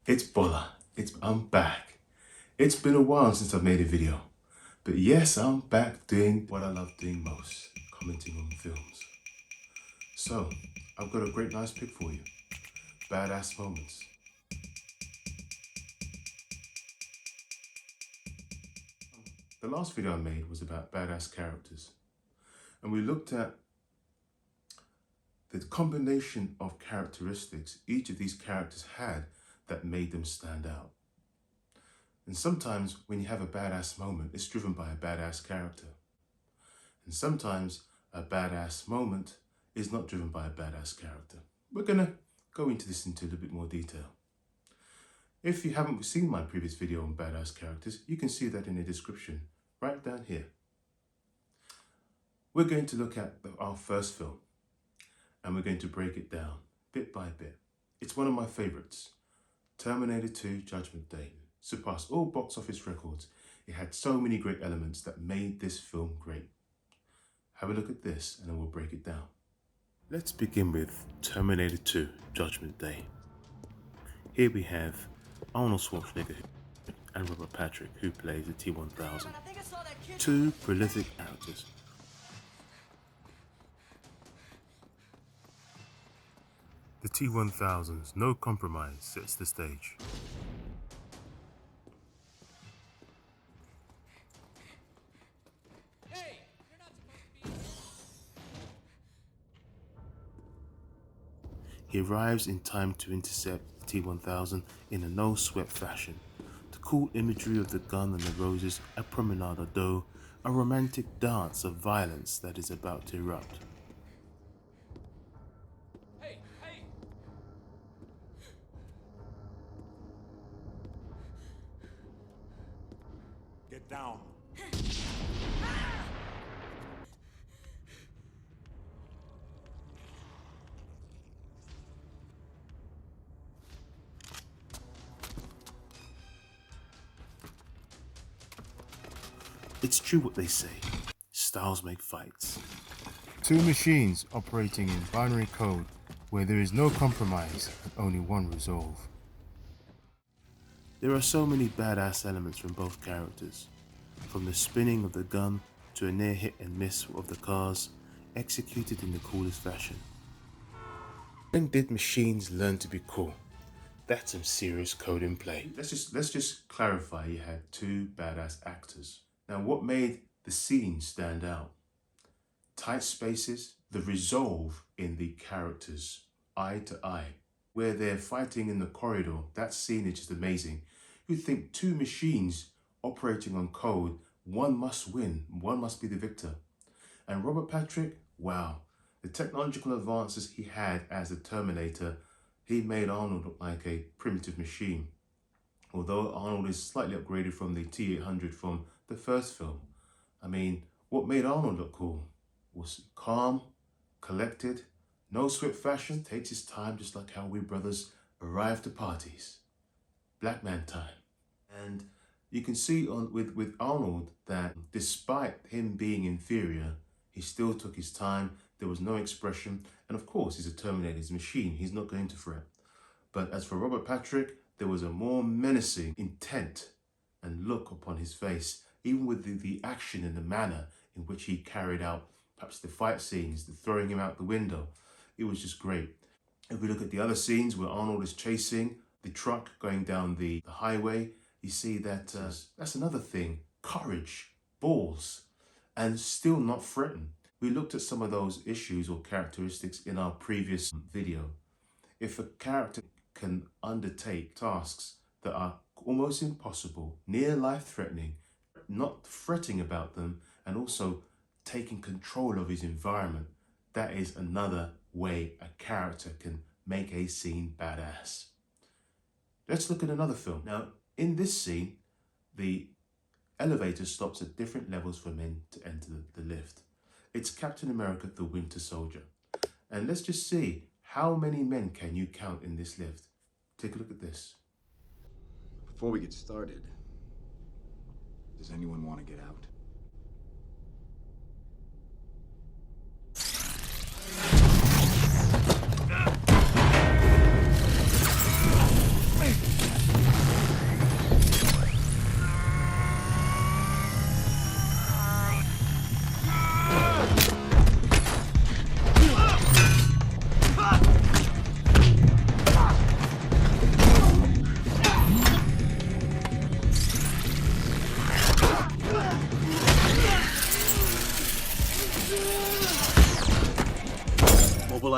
It's Bola. I'm back. It's been a while since I've made a video. But yes, I'm back doing what I love doing most, commenting on films. So, I've got a great nice pick for you. Badass moments. The last video I made was about badass characters. And we looked at the combination of characteristics each of these characters had that made them stand out. And sometimes when you have a badass moment, it's driven by a badass character. And sometimes a badass moment is not driven by a badass character. We're gonna go into this into a little bit more detail. If you haven't seen my previous video on badass characters, you can see that in the description right down here. We're going to look at our first film and we're going to break it down bit by bit. It's one of my favorites. Terminator 2 Judgment Day surpassed all box office records. It had so many great elements that made this film great. Have a look at this and then we'll break it down. Let's begin with Terminator 2 Judgment Day. Here we have Arnold Schwarzenegger and Robert Patrick, who plays the T-1000. Two prolific actors. The T-1000's No Compromise sets the stage. Hey, you're not supposed to be. He arrives in time to intercept the T-1000 in a no-sweat fashion. The cool imagery of the gun and the roses, a promenade d'eau, a romantic dance of violence that is about to erupt. Get down. It's true what they say, styles make fights. Two machines operating in binary code where there is no compromise and only one resolve. There are so many badass elements from both characters, from the spinning of the gun to a near hit and miss of the cars, executed in the coolest fashion. When did machines learn to be cool? That's some serious code in play. Let's just clarify, you had two badass actors. Now what made the scene stand out? Tight spaces, the resolve in the characters, eye to eye. Where they're fighting in the corridor, that scene is just amazing. You think two machines operating on code, one must win, one must be the victor. And Robert Patrick, wow, the technological advances he had as a Terminator, he made Arnold look like a primitive machine. Although Arnold is slightly upgraded from the T-800 from the first film. I mean, what made Arnold look cool was calm, collected, no swift fashion, takes his time, just like how we brothers arrive to parties. Black man time. And you can see with Arnold that despite him being inferior, he still took his time. There was no expression. And of course, he's a Terminator, he's a machine. He's not going to fret. But as for Robert Patrick, there was a more menacing intent and look upon his face, even with the action and the manner in which he carried out perhaps the fight scenes, the throwing him out the window. It was just great. If we look at the other scenes where Arnold is chasing the truck going down the highway, you see that that's another thing. Courage, balls, and still not threatened. We looked at some of those issues or characteristics in our previous video. If a character can undertake tasks that are almost impossible, near life-threatening, not fretting about them, and also taking control of his environment, that is another way a character can make a scene badass. Let's look at another film. Now, in this scene, the elevator stops at different levels for men to enter the lift. It's Captain America, the Winter Soldier. And let's just see, how many men can you count in this lift? Take a look at this. Before we get started, does anyone want to get out?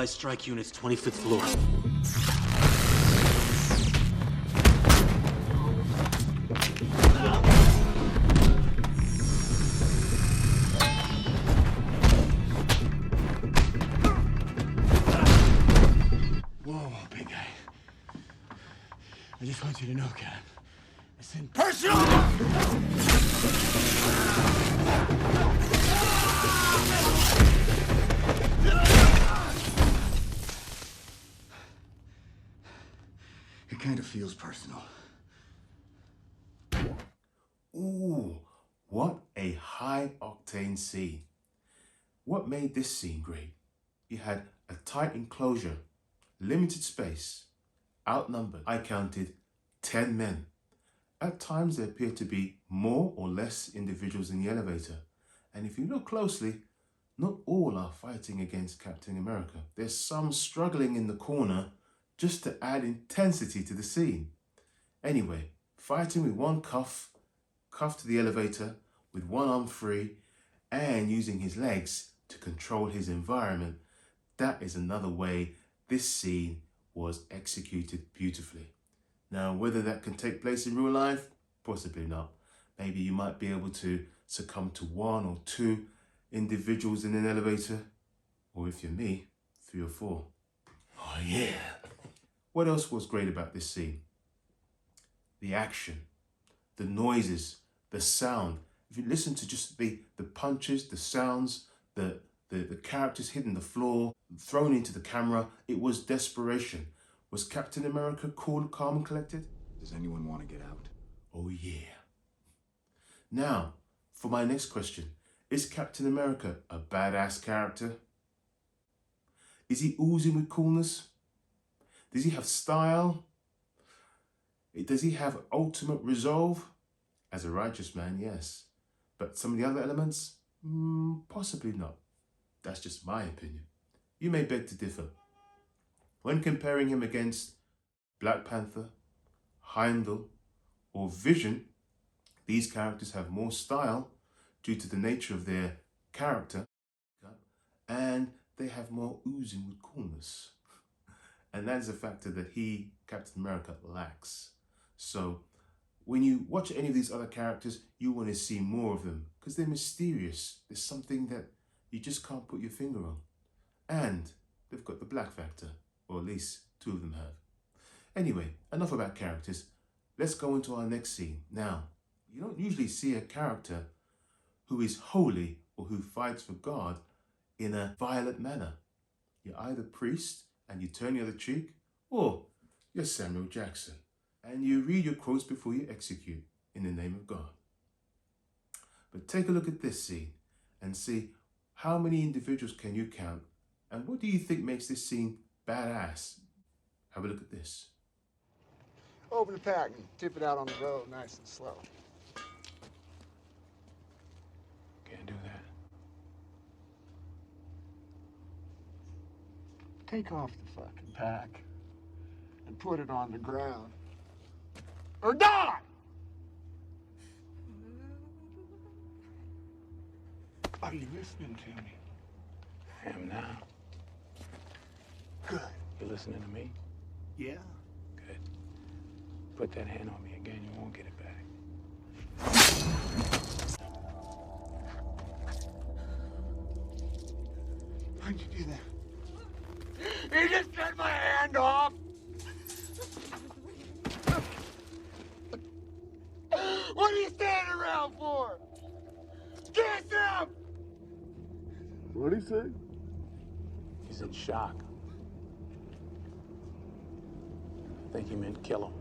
Eli strike units, 25th floor. Whoa, big guy. I just want you to know, Cap. It's impersonal! It kind of feels personal. Ooh, what a high-octane scene. What made this scene great? You had a tight enclosure, limited space, outnumbered. I counted 10 men. At times there appeared to be more or less individuals in the elevator. And if you look closely, not all are fighting against Captain America. There's some struggling in the corner just to add intensity to the scene. Anyway, fighting with one cuffed to the elevator, with one arm free, and using his legs to control his environment, that is another way this scene was executed beautifully. Now, whether that can take place in real life, possibly not. Maybe you might be able to succumb to one or two individuals in an elevator, or if you're me, 3 or 4. Oh yeah. What else was great about this scene? The action, the noises, the sound. If you listen to just the punches, the sounds, the characters hitting the floor, thrown into the camera, it was desperation. Was Captain America cool, calm, and collected? Does anyone want to get out? Oh yeah. Now, for my next question. Is Captain America a badass character? Is he oozing with coolness? Does he have style? Does he have ultimate resolve? As a righteous man, yes. But some of the other elements? Possibly not. That's just my opinion. You may beg to differ. When comparing him against Black Panther, Heimdall, or Vision, these characters have more style due to the nature of their character, and they have more oozing with coolness. And that is a factor that Captain America, lacks. So when you watch any of these other characters, you want to see more of them because they're mysterious. There's something that you just can't put your finger on. And they've got the black factor, or at least 2 of them have. Anyway, enough about characters. Let's go into our next scene. Now, you don't usually see a character who is holy or who fights for God in a violent manner. You're either priest and you turn the other cheek, or you're Samuel Jackson and you read your quotes before you execute in the name of God. But take a look at this scene and see how many individuals can you count, and what do you think makes this scene badass? Have a look at this. Open the pack and tip it out on the road nice and slow. Can't do that. Take off the fucking pack and put it on the ground. Or die! Are you listening to me? I am now. Good. You listening to me? Yeah? Good. Put that hand on me again, you won't get it back. Why'd you do that? You just cut my hand off! What are you standing around for? Kiss him! What'd he say? He's in shock. I think he meant kill him.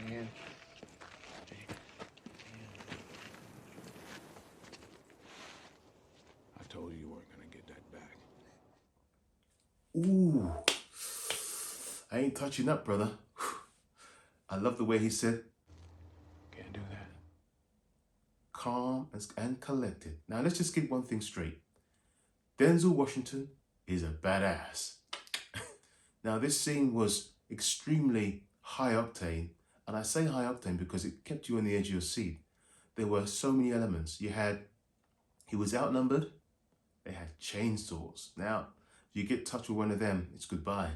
Man. I told you you weren't gonna get that back. Ooh. I ain't touching that, brother. I love the way he said, Can't do that. calm and collected. Now, let's just get one thing straight. Denzel Washington is a badass. Now, this scene was extremely high octane, and I say high octane because it kept you on the edge of your seat. There were so many elements. He was outnumbered. They had chainsaws. Now, if you get touched with one of them, it's goodbye.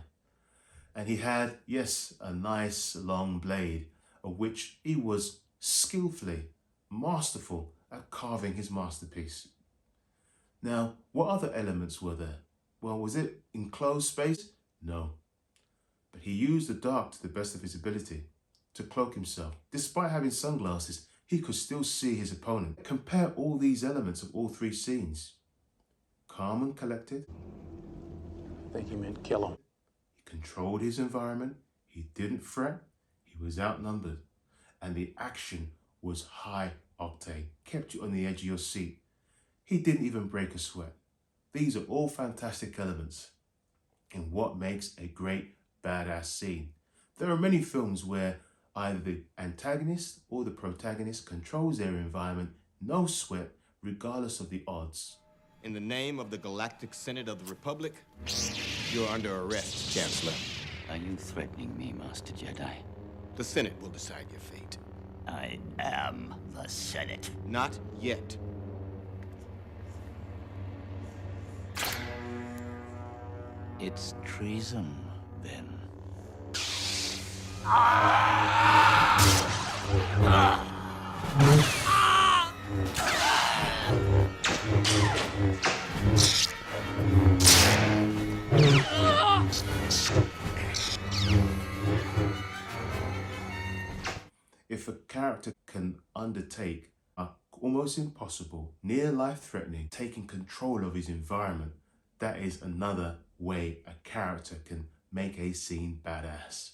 And he had, yes, a nice long blade, of which he was skillfully masterful at carving his masterpiece. Now, what other elements were there? Well, was it enclosed space? No. But he used the dark to the best of his ability to cloak himself. Despite having sunglasses, he could still see his opponent. Compare all these elements of all three scenes. Calm and collected. I think he meant kill him. He controlled his environment. He didn't fret. He was outnumbered. And the action was high octane. Kept you on the edge of your seat. He didn't even break a sweat. These are all fantastic elements in what makes a great badass scene. There are many films where either the antagonist or the protagonist controls their environment, no sweat, regardless of the odds. In the name of the Galactic Senate of the Republic, you're under arrest, Chancellor. Are you threatening me, Master Jedi? The Senate will decide your fate. I am the Senate. Not yet. It's treason, then. If a character can undertake a almost impossible, near life-threatening, taking control of his environment, that is another way a character can make a scene badass.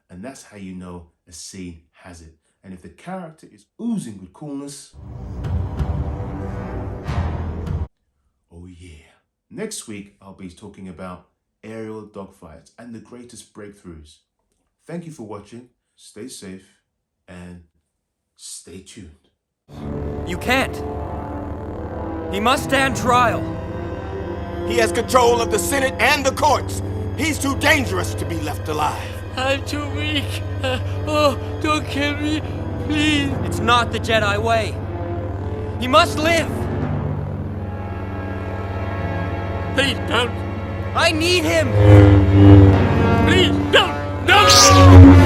And that's how you know a scene has it. And if the character is oozing with coolness, oh yeah. Next week, I'll be talking about aerial dogfights and the greatest breakthroughs. Thank you for watching. Stay safe and stay tuned. You can't. He must stand trial. He has control of the Senate and the courts. He's too dangerous to be left alive. I'm too weak. Oh, don't kill me, please. It's not the Jedi way. He must live. Please don't. I need him. Please don't. No!